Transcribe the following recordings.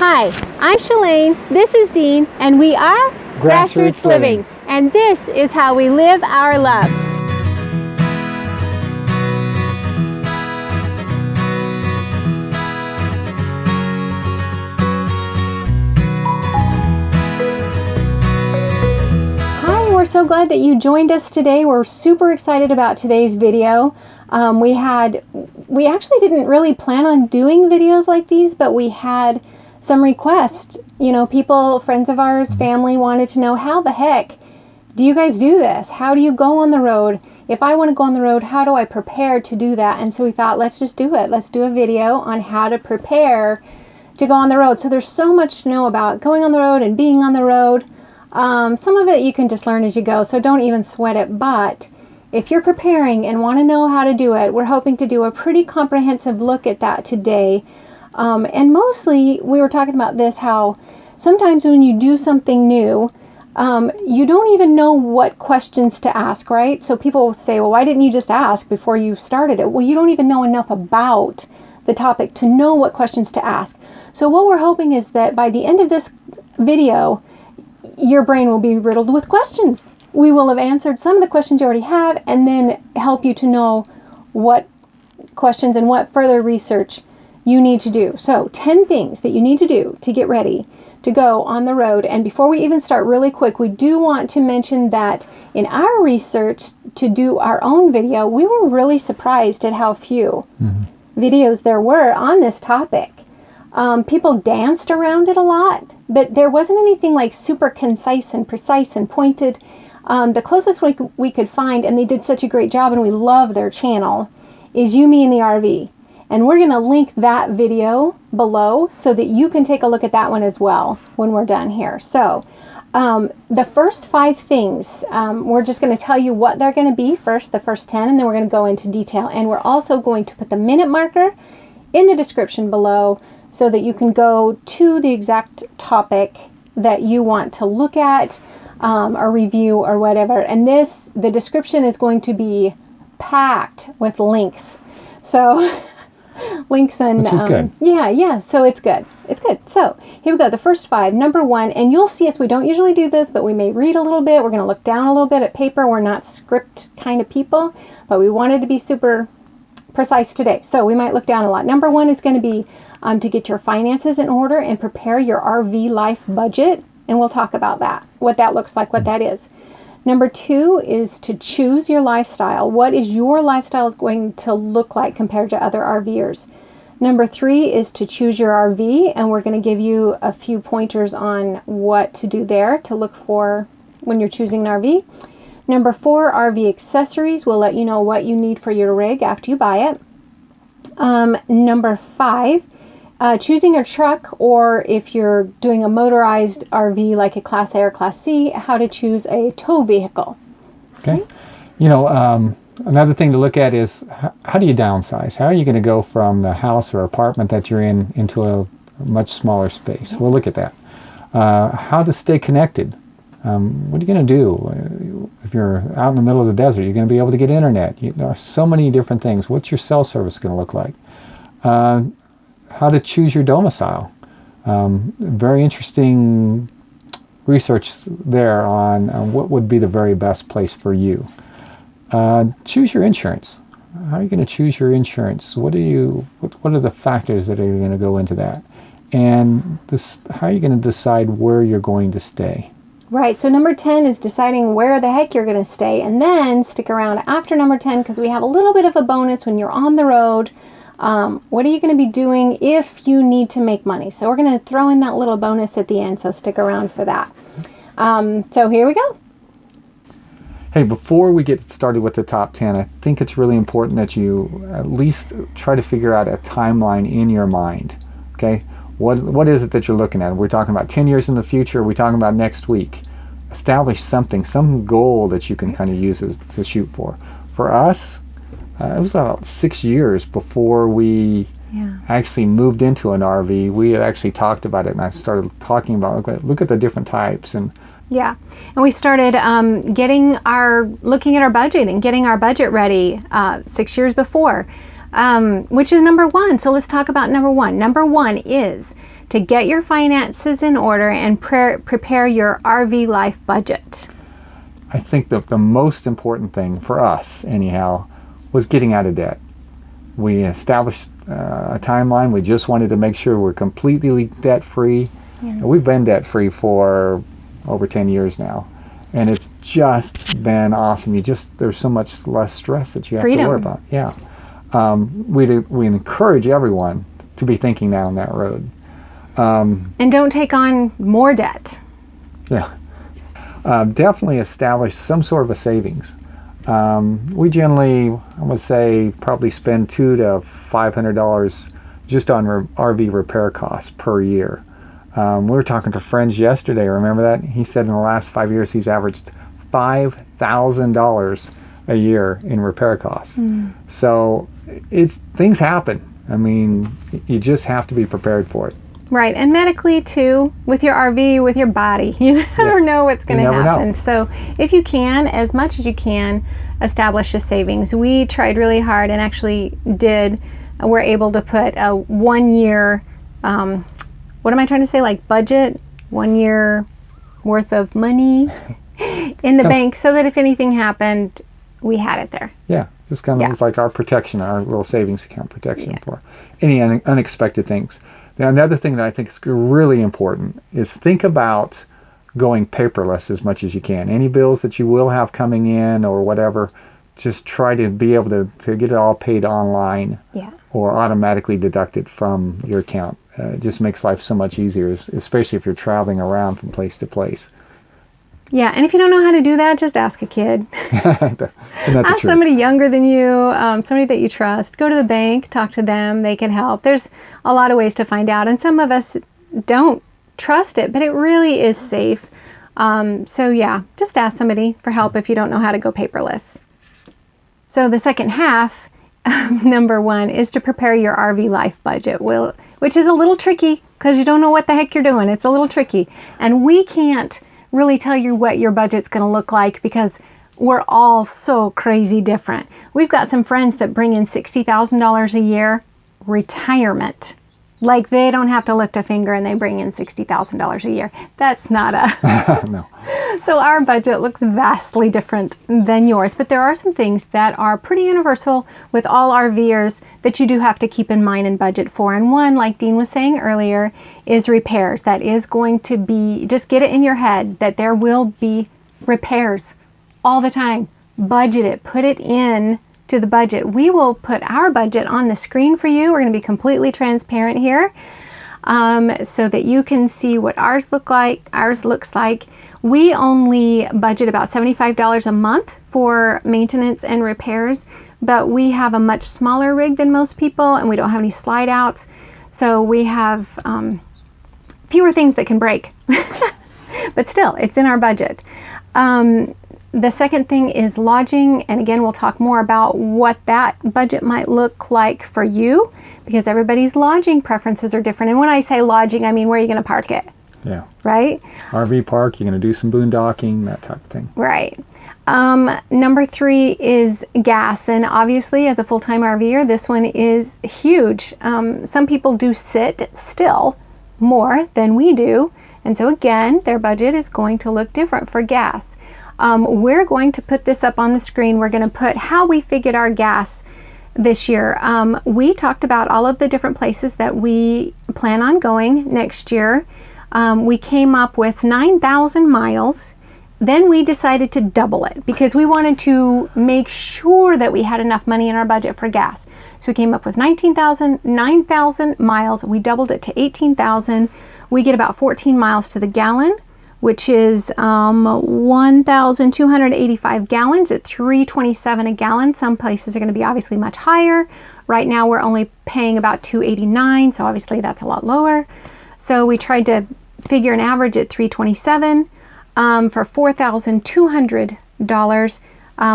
Hi, I'm Shalane, this is Dean, and we are GrassRoots Living. And this is how we live our love. Hi, we're so glad that you joined us today. We're super excited about today's video. We actually didn't really plan on doing videos like these, but we had some requests. You know, people, friends of ours, family wanted to know, how the heck do you guys do this? How do you go on the road? If I want to go on the road, how do I prepare to do that? And so we thought, let's just do it. Let's do a video on how to prepare to go on the road. So there's so much to know about going on the road and being on the road. Some of it you can just learn as you go, so don't even sweat it. But if you're preparing and want to know how to do it, we're hoping to do a pretty comprehensive look at that today. And mostly we were talking about this, how sometimes when you do something new, you don't even know what questions to ask, right? So people will say, well, why didn't you just ask before you started it? Well, you don't even know enough about the topic to know what questions to ask. So what we're hoping is that by the end of this video, your brain will be riddled with questions. We will have answered some of the questions you already have, and then help you to know what questions and what further research you need to do. So 10 things that you need to do to get ready to go on the road. And before we even start, really quick, we do want to mention that in our research to do our own video, we were really surprised at how few videos there were on this topic. People danced around it a lot, but there wasn't anything like super concise and precise and pointed. The closest we could find, and they did such a great job, and we love their channel, is You, Me, and the RV. And we're going to link that video below so that you can take a look at that one as well when we're done here. So the first 5 things, we're just going to tell you what they're going to be first, the first 10, and then we're going to go into detail. And we're also going to put the minute marker in the description below so that you can go to the exact topic that you want to look at or review or whatever. And the description is going to be packed with links. So links and which is good. Yeah, so it's good. So here we go, the first 5. Number 1, and you'll see us, we don't usually do this, but we may read a little bit. We're going to look down a little bit at paper. We're not script kind of people, but we wanted to be super precise today, so we might look down a lot. Number 1 is going to be to get your finances in order and prepare your RV life budget, and we'll talk about that, what that looks like, what that is. Number 2 is to choose your lifestyle. What is your lifestyle is going to look like compared to other RVers? Number 3 is to choose your RV, and we're going to give you a few pointers on what to do there to look for when you're choosing an RV. Number 4, RV accessories. We'll let you know what you need for your rig after you buy it. Number 5, choosing your truck, or if you're doing a motorized RV like a Class A or Class C, how to choose a tow vehicle. Okay. You know, another thing to look at is how do you downsize? How are you going to go from the house or apartment that you're in into a much smaller space? We'll look at that. How to stay connected. What are you going to do? If you're out in the middle of the desert, you're going to be able to get internet. There are so many different things. What's your cell service going to look like? How to choose your domicile. Very interesting research there on what would be the very best place for you. Choose your insurance. How are you going to choose your insurance? What are the factors that are going to go into that? And how are you going to decide where you're going to stay? Right, so number 10 is deciding where the heck you're going to stay, and then stick around after number 10 because we have a little bit of a bonus when you're on the road. What are you going to be doing if you need to make money? So we're going to throw in that little bonus at the end, so stick around for that. So here we go. Hey, before we get started with the top 10, I think it's really important that you at least try to figure out a timeline in your mind. Okay? What is it that you're looking at? We're talking about 10 years in the future. We're talking about next week. Establish something, some goal that you can kind of use to shoot for. For us, it was about 6 years before we actually moved into an RV. We had actually talked about it, and I started talking about, look at the different types. And we started looking at our budget and getting our budget ready 6 years before. Which is number 1. So let's talk about number 1. Number 1 is to get your finances in order and prepare your RV life budget? I think that the most important thing for us, anyhow, was getting out of debt. We established a timeline. We just wanted to make sure we're completely debt-free. Yeah. We've been debt-free for over 10 years now, and it's just been awesome. There's so much less stress that you have to worry about. Yeah. We encourage everyone to be thinking down that road. And don't take on more debt. Yeah. Definitely establish some sort of a savings. We generally, I would say, probably spend $200 to $500 just on RV repair costs per year. We were talking to friends yesterday, remember that? He said in the last 5 years he's averaged $5,000 a year in repair costs. So things happen. I mean, you just have to be prepared for it. Right, and medically too, with your RV, with your body, you never know what's going to happen. So if you can, as much as you can, establish a savings. We tried really hard and actually we're able to put a 1 year, what am I trying to say, like budget, 1 year worth of money in the bank so that if anything happened, we had it there. Yeah, just kind of it's like our protection, our little savings account protection for any unexpected things. Now, another thing that I think is really important is think about going paperless as much as you can. Any bills that you will have coming in or whatever, just try to be able to get it all paid online or automatically deducted from your account. It just makes life so much easier, especially if you're traveling around from place to place. Yeah, and if you don't know how to do that, just ask a kid. Ask somebody younger than you, somebody that you trust. Go to the bank, talk to them, they can help. There's a lot of ways to find out, and some of us don't trust it, but it really is safe. So yeah, just ask somebody for help if you don't know how to go paperless. So the second half, number 1, is to prepare your RV life budget, which is a little tricky because you don't know what the heck you're doing. It's a little tricky, and we can't really tell you what your budget's going to look like because we're all so crazy different. We've got some friends that bring in $60,000 a year retirement. Like they don't have to lift a finger and they bring in $60,000 a year. That's not us. No. So our budget looks vastly different than yours, but there are some things that are pretty universal with all RVers that you do have to keep in mind and budget for. And one, like Dean was saying earlier, is repairs. That is going to be, just get it in your head that there will be repairs all the time. Budget it, put it in to the budget. We will put our budget on the screen for you. We're going to be completely transparent here so that you can see what ours looks like. We only budget about $75 a month for maintenance and repairs, but we have a much smaller rig than most people and we don't have any slide outs. So we have fewer things that can break, but still it's in our budget. The second thing is lodging, and again, we'll talk more about what that budget might look like for you because everybody's lodging preferences are different. And when I say lodging, I mean where are you going to park it? Yeah. Right? RV park, you're going to do some boondocking, that type of thing. Right. Number 3 is gas, and obviously as a full-time RVer, this one is huge. Some people do sit still more than we do, and so again, their budget is going to look different for gas. We're going to put this up on the screen. We're going to put how we figured our gas this year. We talked about all of the different places that we plan on going next year. We came up with 9,000 miles. Then we decided to double it because we wanted to make sure that we had enough money in our budget for gas. So we came up with 9,000 miles. We doubled it to 18,000. We get about 14 miles to the gallon, which is 1,285 gallons at $3.27 a gallon. Some places are going to be obviously much higher. Right now we're only paying about $2.89, so obviously that's a lot lower. So we tried to figure an average at $3.27 for $4,200,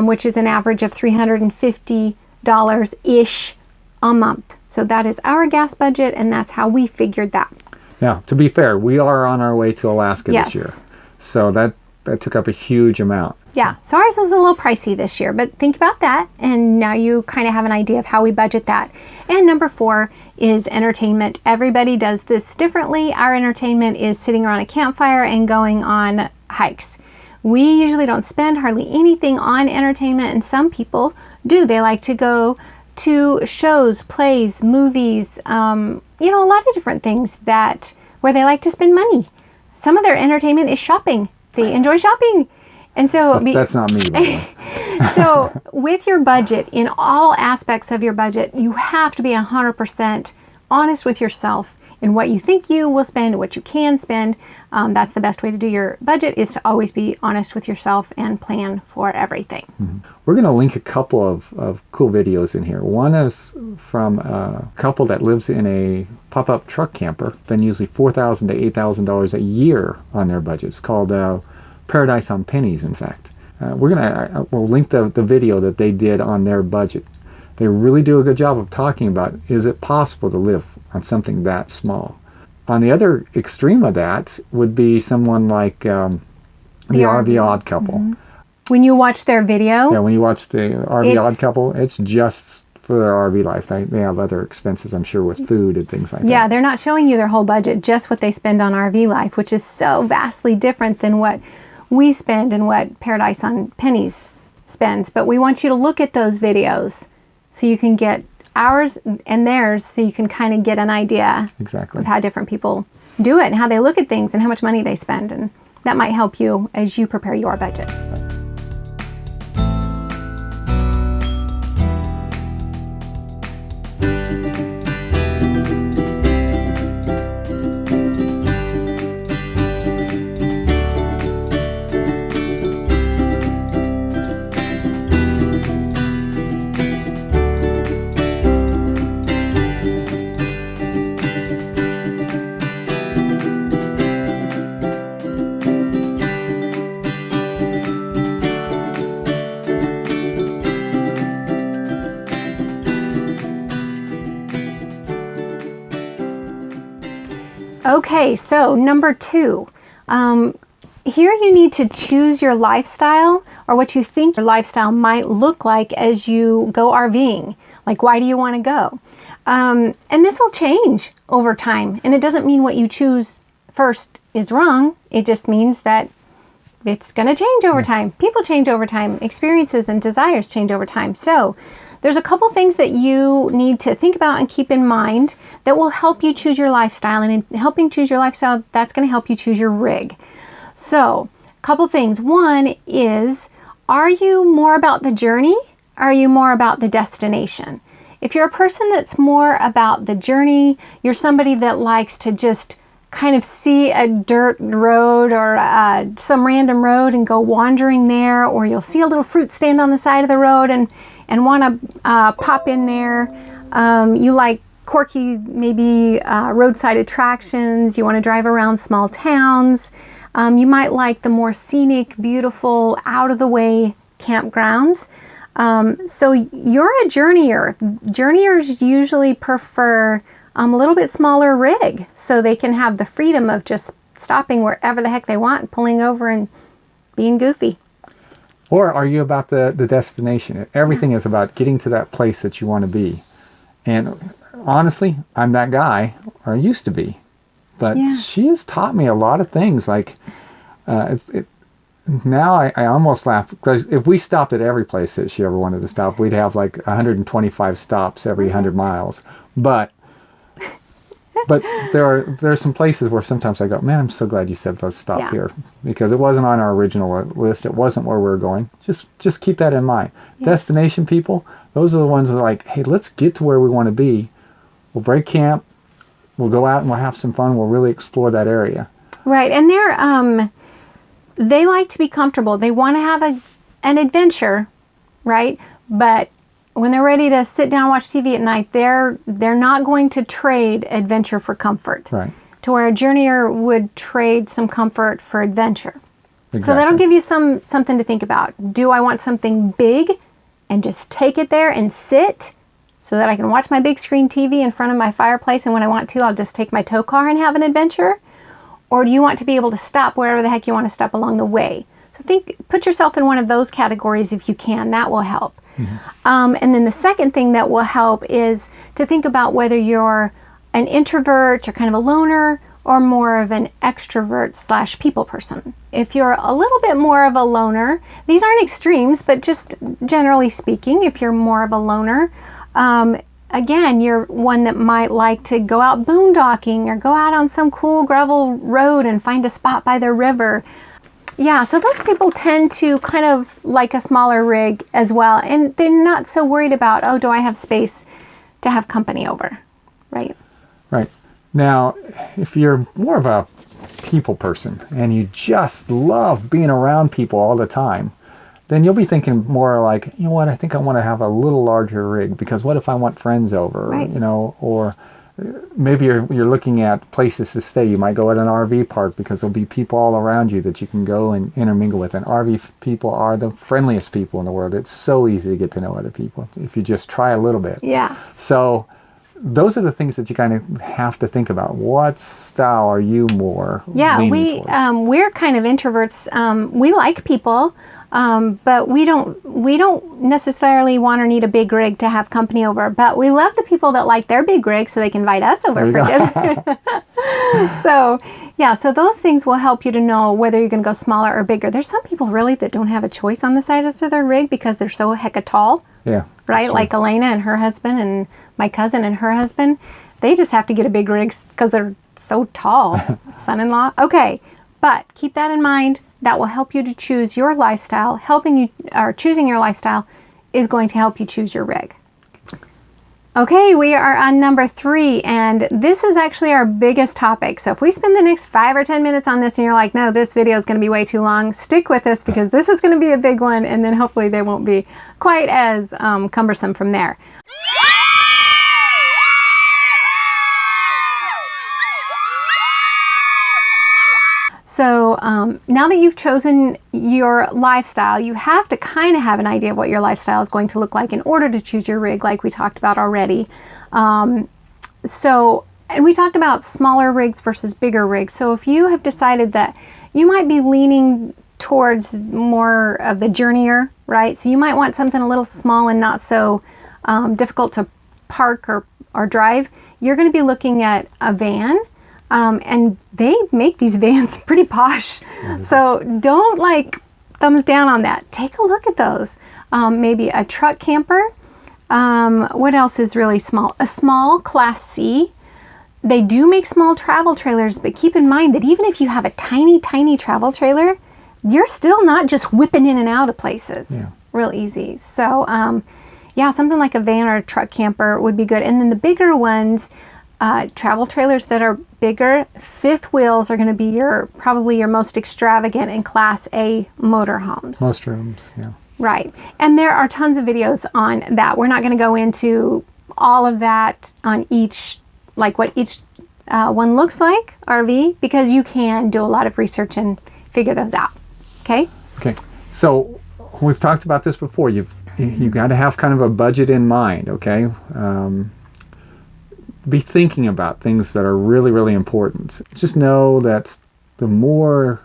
which is an average of $350-ish a month. So that is our gas budget, and that's how we figured that. Now, to be fair, we are on our way to Alaska this year. So that took up a huge amount. Yeah, so ours is a little pricey this year, but think about that, and now you kind of have an idea of how we budget that. And number 4 is entertainment. Everybody does this differently. Our entertainment is sitting around a campfire and going on hikes. We usually don't spend hardly anything on entertainment, and some people do. They like to go to shows, plays, movies, you know, a lot of different things where they like to spend money. Some of their entertainment is shopping. They enjoy shopping. And so that's not me, by the way. So with your budget, in all aspects of your budget, you have to be 100% honest with yourself in what you think you will spend, what you can spend. That's the best way to do your budget, is to always be honest with yourself and plan for everything. Mm-hmm. We're going to link a couple of cool videos in here. One is from a couple that lives in a pop-up truck camper, spend usually $4,000 to $8,000 a year on their budget. It's called Paradise on Pennies, in fact. We'll link the video that they did on their budget. They really do a good job of talking about, is it possible to live on something that small? On the other extreme of that would be someone like the RV Odd Couple. Mm-hmm. When you watch their video, yeah, when you watch the RV Odd Couple, it's just for their RV life. They have other expenses, I'm sure, with food and things like that. Yeah, they're not showing you their whole budget, just what they spend on RV life, which is so vastly different than what we spend and what Paradise on Pennies spends. But we want you to look at those videos so you can get ours and theirs, so you can kind of get an idea exactly of how different people do it and how they look at things and how much money they spend. And that might help you as you prepare your budget. Okay, so number 2, here you need to choose your lifestyle, or what you think your lifestyle might look like as you go RVing. Like, why do you want to go? And this will change over time. And it doesn't mean what you choose first is wrong. It just means that it's going to change over time. People change over time. Experiences and desires change over time. So there's a couple things that you need to think about and keep in mind that will help you choose your lifestyle. And in helping choose your lifestyle, that's going to help you choose your rig. So a couple things. One is, are you more about the journey? Or are you more about the destination? If you're a person that's more about the journey, you're somebody that likes to just kind of see a dirt road or some random road and go wandering there, or you'll see a little fruit stand on the side of the road and want to pop in there. You like quirky, maybe roadside attractions. You want to drive around small towns. You might like the more scenic, beautiful, out-of-the-way campgrounds. So you're a journeyer. Journeyers usually prefer a little bit smaller rig, so they can have the freedom of just stopping wherever the heck they want and pulling over and being goofy. Or are you about the destination? Everything is about getting to that place that you want to be. And honestly, I'm that guy, or I used to be. But she has taught me a lot of things. Like, now I almost laugh, because if we stopped at every place that she ever wanted to stop, we'd have like 125 stops every 100 miles. But there are some places where sometimes I go, man, I'm so glad you said let's stop here, because it wasn't on our original list. It wasn't where we were going. Just keep that in mind. Destination people, those are the ones that are like, hey, let's get to where we want to be. We'll break camp. We'll go out and we'll have some fun. We'll really explore that area. Right, and they like to be comfortable. They want to have an adventure, right? But when they're ready to sit down and watch TV at night, they're not going to trade adventure for comfort. Right. To where a journeyer would trade some comfort for adventure. Exactly. So that'll give you something to think about. Do I want something big and just take it there and sit so that I can watch my big screen TV in front of my fireplace, and when I want to, I'll just take my tow car and have an adventure? Or do you want to be able to stop wherever the heck you want to stop along the way? So put yourself in one of those categories if you can. That will help. And then the second thing that will help is to think about whether you're an introvert or kind of a loner, or more of an extrovert / people person. If you're a little bit more of a loner, these aren't extremes, but just generally speaking, if you're more of a loner, again, you're one that might like to go out boondocking or go out on some cool gravel road and find a spot by the river. Yeah, so those people tend to kind of like a smaller rig as well, and they're not so worried about, oh, do I have space to have company over, right? Right. Now, if you're more of a people person and you just love being around people all the time, then you'll be thinking more like, you know what, I think I want to have a little larger rig, because what if I want friends over, right. you know, or maybe you're looking at places to stay. You might go at an RV park because there'll be people all around you that you can go and intermingle with. And RV people are the friendliest people in the world. It's so easy to get to know other people if you just try a little bit. Yeah. So those are the things that you kind of have to think about. What style are you more leaning towards? We're kind of introverts. We like people, but we don't necessarily want or need a big rig to have company over. But we love the people that like their big rig, so they can invite us over for dinner. So those things will help you to know whether you're going to go smaller or bigger. There's some people really that don't have a choice on the size of their rig because they're so hecka tall. Yeah. Right, like Elena and her husband, and my cousin and her husband, they just have to get a big rig because they're so tall. Son-in-law. Okay, but keep that in mind. That will help you to choose your lifestyle. Choosing your lifestyle is going to help you choose your rig. Okay, we are on number 3, and this is actually our biggest topic. So if we spend the next 5 or 10 minutes on this and you're like, no, this video is going to be way too long, stick with us because this is going to be a big one, and then hopefully they won't be quite as cumbersome from there. So now that you've chosen your lifestyle, you have to kind of have an idea of what your lifestyle is going to look like in order to choose your rig, like we talked about already. And we talked about smaller rigs versus bigger rigs. So if you have decided that you might be leaning towards more of the journeyer, right? So you might want something a little small and not so difficult to park or drive. You're going to be looking at a van. And they make these vans pretty posh. Mm-hmm. So don't thumbs down on that. Take a look at those. Maybe a truck camper. What else is really small? A small Class C. They do make small travel trailers, but keep in mind that even if you have a tiny, tiny travel trailer, you're still not just whipping in and out of places real easy. So, something like a van or a truck camper would be good. And then the bigger ones, travel trailers that are bigger, 5th wheels are going to be probably your most extravagant in Class A motorhomes. Most rooms, yeah. Right. And there are tons of videos on that. We're not going to go into all of that on what each one looks like, RV, because you can do a lot of research and figure those out. Okay? Okay. So we've talked about this before. You've got to have kind of a budget in mind, okay? Be thinking about things that are really, really important. Just know that the more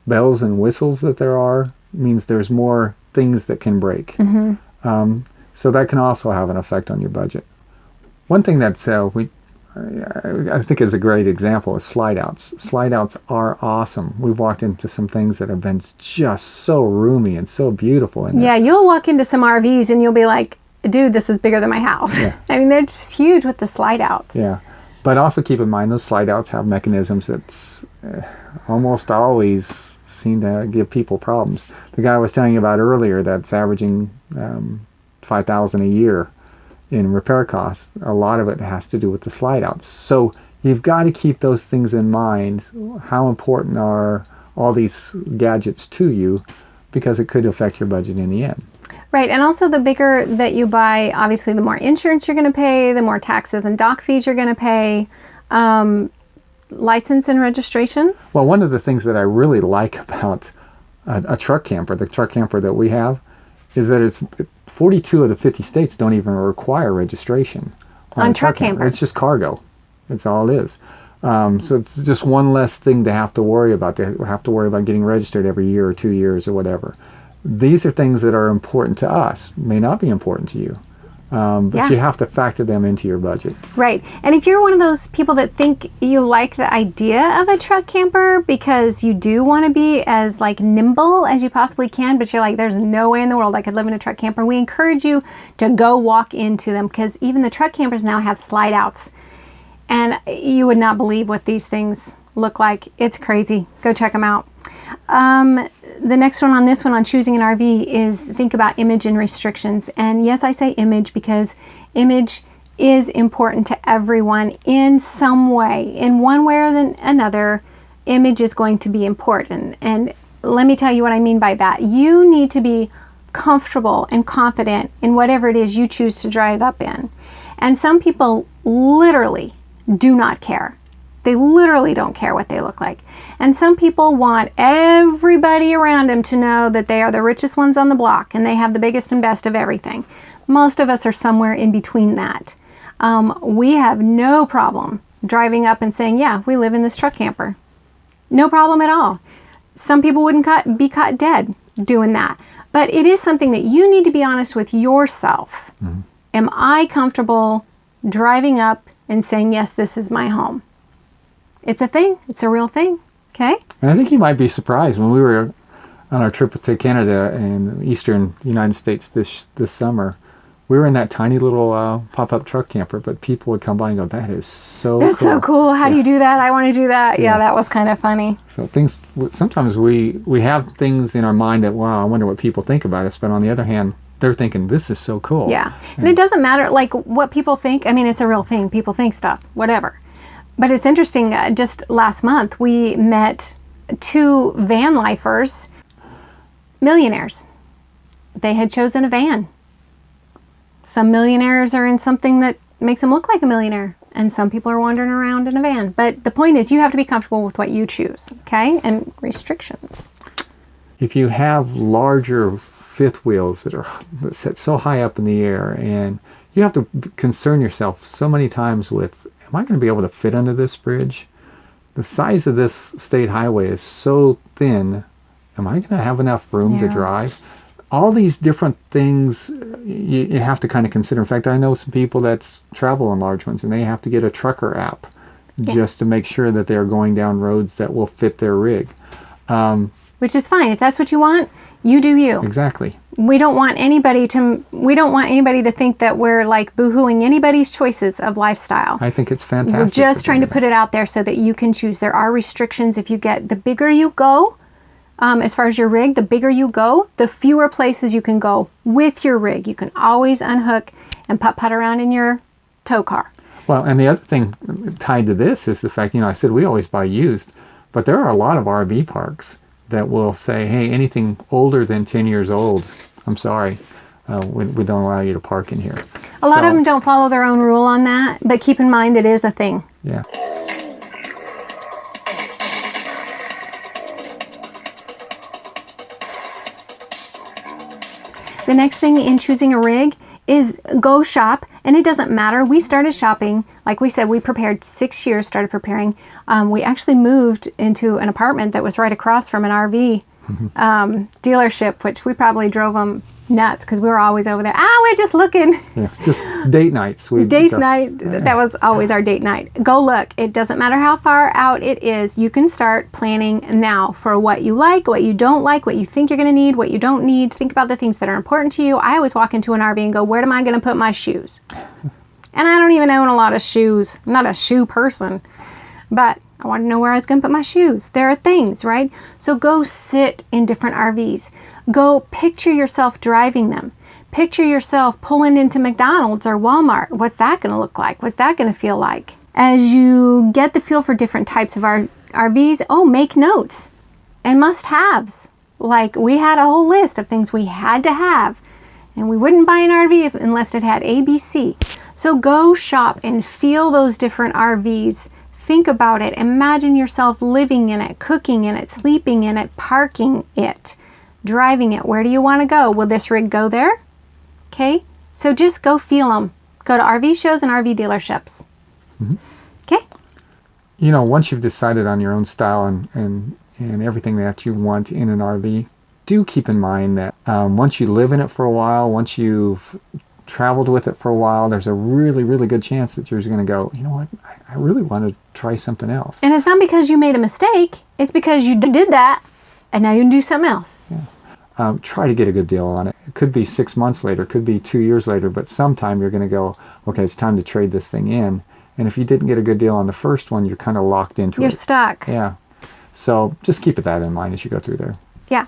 bells and whistles that there are means there's more things that can break. Mm-hmm. So that can also have an effect on your budget. One thing that I think is a great example is slide outs. Slide outs are awesome. We've walked into some things that have been just so roomy and so beautiful. You'll walk into some RVs and you'll be like, dude, this is bigger than my house. Yeah. I mean, they're just huge with the slide outs. Yeah. But also keep in mind those slide outs have mechanisms that almost always seem to give people problems. The guy I was telling you about earlier that's averaging $5,000 a year in repair costs, a lot of it has to do with the slide outs. So you've got to keep those things in mind. How important are all these gadgets to you, because it could affect your budget in the end. Right, and also the bigger that you buy, obviously the more insurance you're going to pay, the more taxes and dock fees you're going to pay, license and registration. Well, one of the things that I really like about a truck camper, the truck camper that we have, is that it's 42 of the 50 states don't even require registration on truck campers. It's just cargo. That's all it is. So it's just one less thing to have to worry about. They have to worry about getting registered every year or 2 years or whatever. these are things that are important to us, may not be important to you. But you have to factor them into your budget. Right. And if you're one of those people that think you like the idea of a truck camper because you do want to be as like nimble as you possibly can, but you're like, there's no way in the world I could live in a truck camper, we encourage you to go walk into them, because even the truck campers now have slide outs. And you would not believe what these things look like. It's crazy. Go check them out. The next one on this one on choosing an RV is think about image and restrictions. And yes, I say image because image is important to everyone in some way. In one way or another, image is going to be important. And let me tell you what I mean by that. You need to be comfortable and confident in whatever it is you choose to drive up in. And some people literally do not care. They literally don't care what they look like. And some people want everybody around them to know that they are the richest ones on the block and they have the biggest and best of everything. Most of us are somewhere in between that. We have no problem driving up and saying, yeah, we live in this truck camper. No problem at all. Some people wouldn't be caught dead doing that. But it is something that you need to be honest with yourself. Mm-hmm. Am I comfortable driving up and saying, yes, this is my home? It's a thing. It's a real thing. Okay? And I think you might be surprised when we were on our trip to Canada and eastern United States this summer. We were in that tiny little pop-up truck camper, but people would come by and go, that is so That's cool. so cool. How do you do that? I want to do that. Yeah, that was kind of funny. So sometimes we have things in our mind that, wow, I wonder what people think about us. But on the other hand, they're thinking, this is so cool. Yeah. And it doesn't matter, like, what people think. I mean, it's a real thing. People think stuff, whatever. But it's interesting, just last month, we met 2 van lifers, millionaires. They had chosen a van. Some millionaires are in something that makes them look like a millionaire, and some people are wandering around in a van. But the point is, you have to be comfortable with what you choose, okay? And restrictions. If you have larger fifth wheels that sit so high up in the air, and you have to concern yourself so many times with, am I going to be able to fit under this bridge? The size of this state highway is so thin. Am I going to have enough room to drive? All these different things you have to kind of consider. In fact, I know some people that travel on large ones, and they have to get a trucker app just to make sure that they're going down roads that will fit their rig. Which is fine. If that's what you want, you do you. Exactly. We don't want anybody to think that we're like boo-hooing anybody's choices of lifestyle. I think it's fantastic. We're just trying to put it out there so that you can choose. There are restrictions. If you get, the bigger you go, as far as your rig, the bigger you go, the fewer places you can go with your rig. You can always unhook and putt around in your tow car. Well, and the other thing tied to this is the fact, I said we always buy used, but there are a lot of RV parks that will say, hey, anything older than 10 years old, I'm sorry, we don't allow you to park in here. A lot of them don't follow their own rule on that, but keep in mind it is a thing. Yeah. The next thing in choosing a rig is go shop, and it doesn't matter. We started shopping, like we said, we prepared 6 years, started preparing. We actually moved into an apartment that was right across from an RV dealership, which we probably drove them nuts because we were always over there. We're just looking. Yeah, just date nights. That was always our date night. Go look. It doesn't matter how far out it is. You can start planning now for what you like, what you don't like, what you think you're going to need, what you don't need. Think about the things that are important to you. I always walk into an RV and go, where am I going to put my shoes? And I don't even own a lot of shoes. I'm not a shoe person, but I want to know where I was going to put my shoes. There are things, right? So go sit in different RVs. Go picture yourself driving them. Picture yourself pulling into McDonald's or Walmart. What's that going to look like? What's that going to feel like? As you get the feel for different types of RVs, make notes and must-haves. Like we had a whole list of things we had to have, and we wouldn't buy an RV unless it had ABC. So go shop and feel those different RVs. Think about it. Imagine yourself living in it, cooking in it, sleeping in it, parking it, driving it. Where do you want to go? Will this rig go there? Okay, so just go feel them. Go to RV shows and RV dealerships. Mm-hmm. Okay. Once you've decided on your own style and everything that you want in an RV, do keep in mind that Once you live in it for a while, once you've traveled with it for a while, there's a really, really good chance that you're going to go, you know what, I really want to try something else. And it's not because you made a mistake. It's because you did that, and now you can do something else. Yeah. Try to get a good deal on it. It could be 6 months later, it could be 2 years later, but sometime you're going to go, okay, it's time to trade this thing in. And if you didn't get a good deal on the first one, you're kind of locked into it. You're stuck. Yeah. So just keep that in mind as you go through there. Yeah.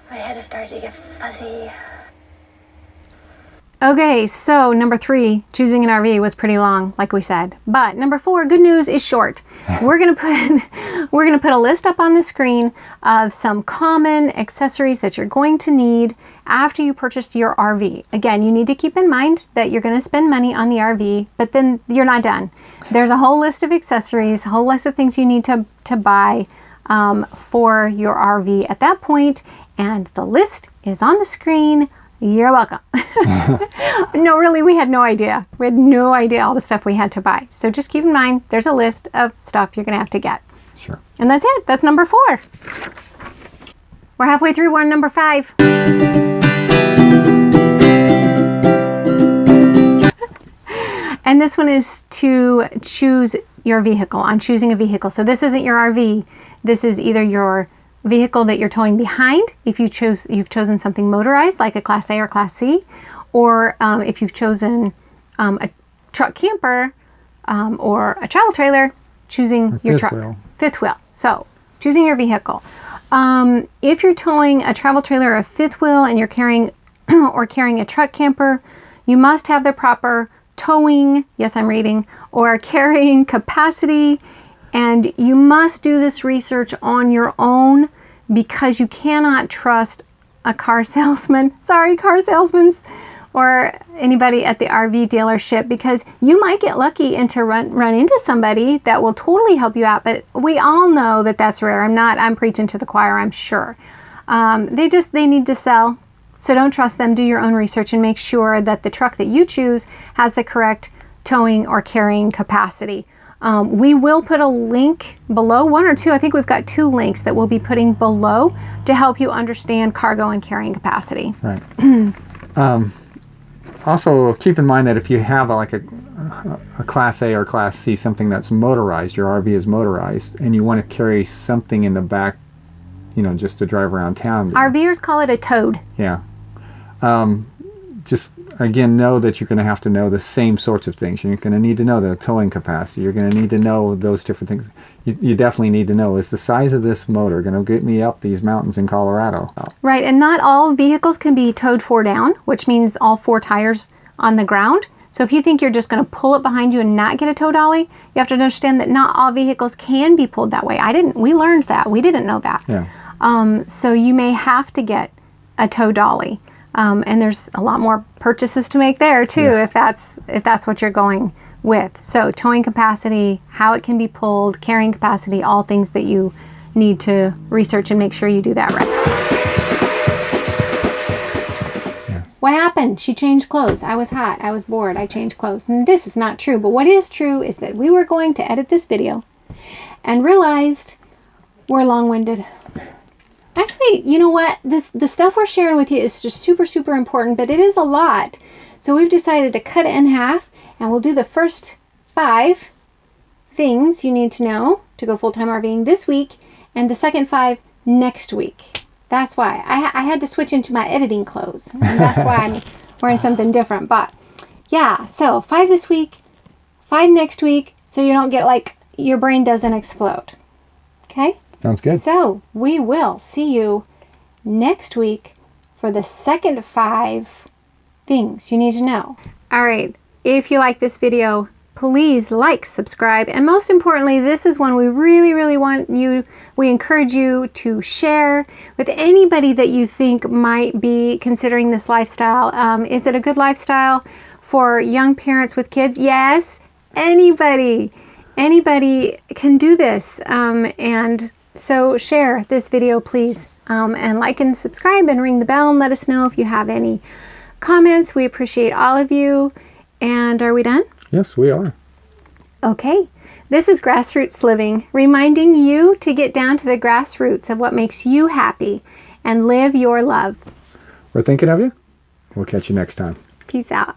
My head is starting to get fuzzy. Okay, so number 3, choosing an RV was pretty long, like we said. But number 4, good news, is short. We're gonna put a list up on the screen of some common accessories that you're going to need after you purchased your RV. Again, you need to keep in mind that you're going to spend money on the RV, but then you're not done. There's a whole list of accessories, a whole list of things you need to buy for your RV at that point, and the list is on the screen. You're welcome. No, really, we had no idea. We had no idea all the stuff we had to buy. So just keep in mind, there's a list of stuff you're going to have to get. Sure. And that's it. That's number 4. We're halfway through. We're on number 5. And this one is to choose your vehicle, on choosing a vehicle. So this isn't your RV. This is either your vehicle that you're towing behind, if you've chosen something motorized like a Class A or Class C, or if you've chosen a truck camper or a travel trailer, choosing your truck. Fifth wheel. So choosing your vehicle. If you're towing a travel trailer or a fifth wheel and you're carrying a truck camper, you must have the proper towing, yes, I'm reading, or carrying capacity. And you must do this research on your own because you cannot trust a car salesman, car salesmen, or anybody at the RV dealership, because you might get lucky and to run into somebody that will totally help you out. But we all know that that's rare. I'm preaching to the choir, I'm sure. They need to sell. So don't trust them. Do your own research and make sure that the truck that you choose has the correct towing or carrying capacity. We will put a link below, 1 or 2. I think we've got 2 links that we'll be putting below to help you understand cargo and carrying capacity. Right. Also, keep in mind that if you have a Class A or Class C, something that's motorized, your RV is motorized, and you want to carry something in the back, just to drive around town. RVers call it a toad. Yeah. Just again, know that you're going to have to know the same sorts of things. You're going to need to know the towing capacity. You're going to need to know those different things. You definitely need to know, is the size of this motor going to get me up these mountains in Colorado? Right, and not all vehicles can be towed 4 down, which means all 4 tires on the ground. So if you think you're just going to pull it behind you and not get a tow dolly, you have to understand that not all vehicles can be pulled that way. We learned that. We didn't know that. Yeah. So you may have to get a tow dolly. And there's a lot more purchases to make there too, Yeah. if that's what you're going with. So towing capacity, how it can be pulled, carrying capacity, all things that you need to research and make sure you do that right. Yeah. What happened? She changed clothes. I was hot. I was bored. I changed clothes. And this is not true. But what is true is that we were going to edit this video and realized we're long-winded. Actually, you know what? The stuff we're sharing with you is just super, super important, but it is a lot. So we've decided to cut it in half, and we'll do the first 5 things you need to know to go full-time RVing this week, and the second 5 next week. That's why. I had to switch into my editing clothes, and that's why I'm wearing something different. But, yeah, so 5 this week, 5 next week, so you don't get, your brain doesn't explode. Okay? Sounds good. So we will see you next week for the second 5 things you need to know. All right. If you like this video, please like, subscribe, and most importantly, this is one we really, really we encourage you to share with anybody that you think might be considering this lifestyle. Is it a good lifestyle for young parents with kids? Yes, anybody can do this. And so share this video, please, and like and subscribe and ring the bell and let us know if you have any comments. We appreciate all of you. And are we done? Yes, we are. Okay. This is Grassroots Living, reminding you to get down to the grassroots of what makes you happy and live your love. We're thinking of you. We'll catch you next time. Peace out.